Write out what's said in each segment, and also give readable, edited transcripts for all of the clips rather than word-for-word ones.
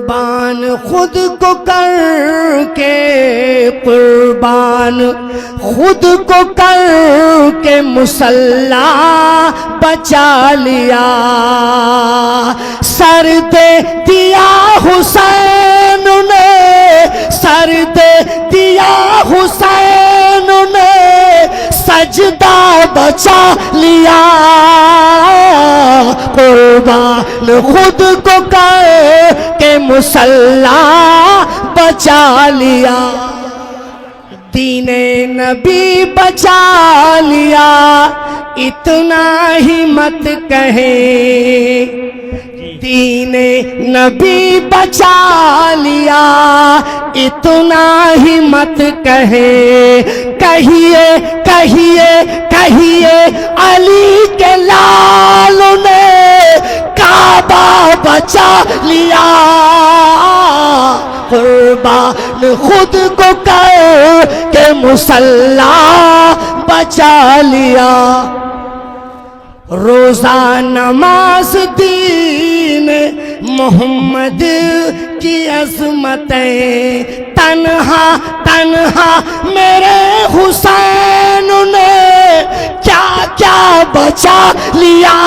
कुर्बान खुद को करके, कुर्बान खुद को करके मुसल्ला बचा लिया। सर दे दिया हुसैन ने, सर दे दिया हुसैन ने, सजदा बचा लिया। कुर्बान खुद को करके मुसल्ला बचा लिया। दीने नबी बचा लिया, इतना ही मत कहे। दीने नबी बचा लिया, इतना ही मत कहे। कहिए कहिए कहिए अली के लाल ने काबा बचा लिया। कुर्बान खुद को करके मुसल्ला बचा लिया। रोजा नमाज दीन मोहम्मद की अज़मतें, तन्हा तन्हा मेरे हुसैन ने क्या क्या बचा लिया।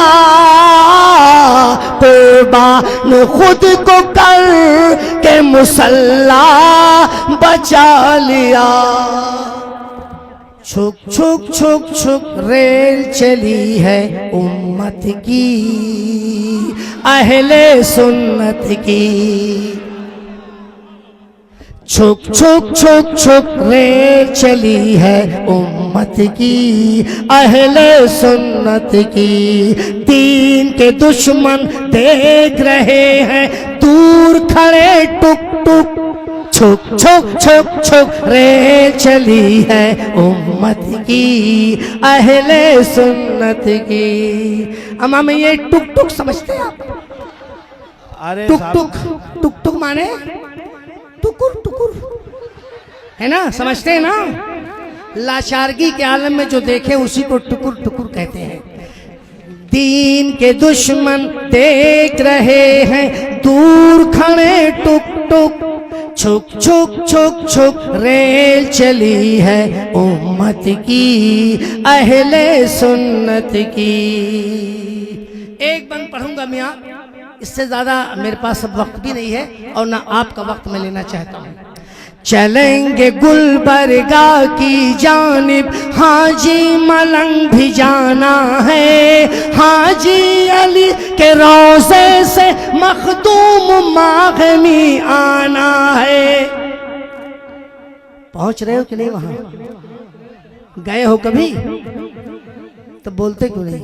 कुर्बान खुद को करके मुसल्ला बचा लिया। छुक छुक छुक छुक रेल चली है उम्मत की, अहले सुन्नत की। छुक छुक छुक छुक रेल चली है उम्मत की, अहले सुन्नत की। दीन के दुश्मन देख रहे हैं दूर खड़े टुक टुक। छुक छुक छुक छुक रेल चली है उम्मत की, अहले सुन्नत की। अम्मा में ये टुक टुक समझते हैं आप? अरे टुक टुक टुक टुक माने टुकुर टुकुर, है ना? समझते हैं ना? लाचारगी के आलम में जो देखे उसी को टुकुर टुकुर कहते हैं। दीन के दुश्मन देख रहे हैं दूर खड़े टुक टुक। छुक छुक छुक छुक रेल चली है उम्मत की, अहले सुन्नत की। एक बंद पढ़ूंगा मियाँ, इससे ज्यादा मेरे पास अब वक्त भी नहीं है और ना आपका वक्त मैं लेना चाहता हूँ। चलेंगे गुलबर्गा की जानिब, हाजी मलंग भी जाना है। हाजी अली के रोज़े से मखदूम मागमी आना है। पहुंच रहे हो कि नहीं? वहां गए हो कभी? तो बोलते क्यों नहीं?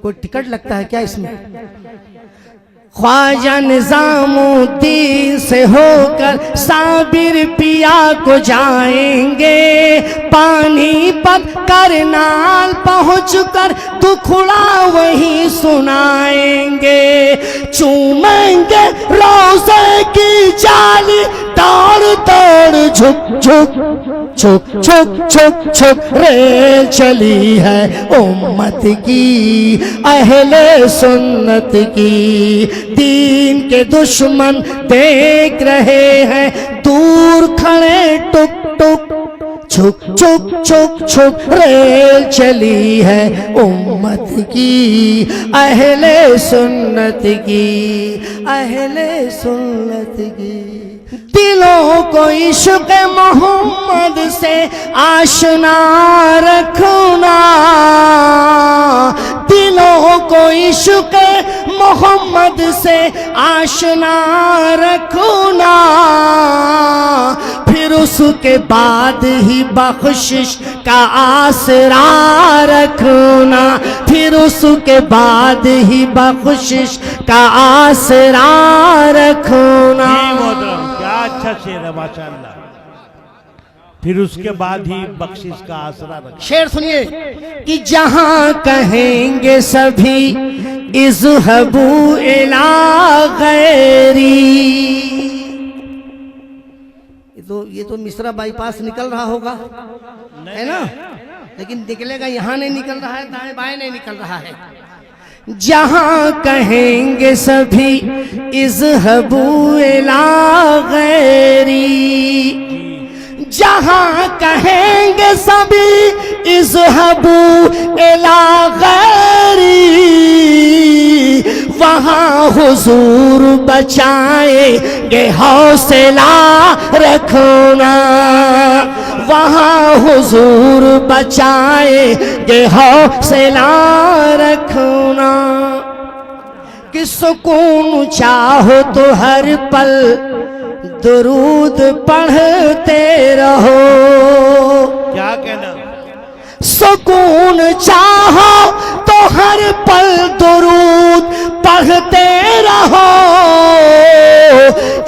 कोई टिकट लगता है क्या इसमें? ख्वाजा निजामुद्दीन से होकर साबिर पिया को जाएंगे। पानीपत करनाल पहुंचकर दुखड़ा वहीं सुनाएंगे। चूमेंगे रोज़े की जाली, ताड़ ताड़ झुक झुक छुक छुक छुक छुक रेल चली है उम्मत की, अहले सुन्नत की। दीन के दुश्मन देख रहे हैं दूर खड़े टुक टुक। छुक छुक छुक छुक रेल चली है उम्मत की, अहले सुन्नत की, अहले सुन्नत की। दिलों को इश्क़ मोहम्मद से आशना रखना। दिलों को इश्क़ मोहम्मद से आशना रखना। फिर उसके बाद ही बख्शिश का आसरा रखना। फिर उसके बाद ही बख्शिश का आसरा रखना। क्या अच्छा शेर है माशाअल्लाह। फिर उसके बाद ही बख्शिश का आसरा रखना। शेर सुनिए कि जहां कहेंगे सभी इज़हबू इला गैरी। ये तो मिश्रा बाईपास निकल रहा होगा, है ना? लेकिन निकलेगा यहाँ नहीं निकल रहा है, दाएं बाएं नहीं निकल रहा है। जहां कहेंगे सभी इज़हबू इला गैरी, जहां कहेंगे सभी इज़हबू इला गैरी, वहां हुजूर बचाएंगे हौसला रखना, वहां हुजूर बचाएंगे हौसला रखना। कि सुकून चाहो तो हर पल दुरूद पढ़ते रहो, क्या कहना, सुकून चाहो तो हर पल दुरूद पढ़ते रहो,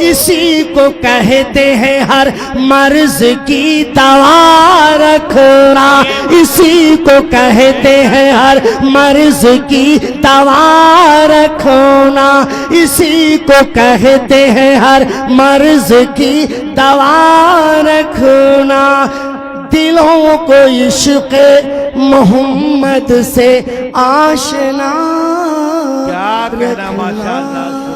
इसी को कहते हैं हर मर्ज की दवा रखना, इसी को कहते हैं हर मर्ज की दवा रखना, इसी को कहते हैं हर मर्ज की दवा रखना। दिलों को इश्क़ मोहम्मद से आशना, क्या कहना, माशाअल्लाह।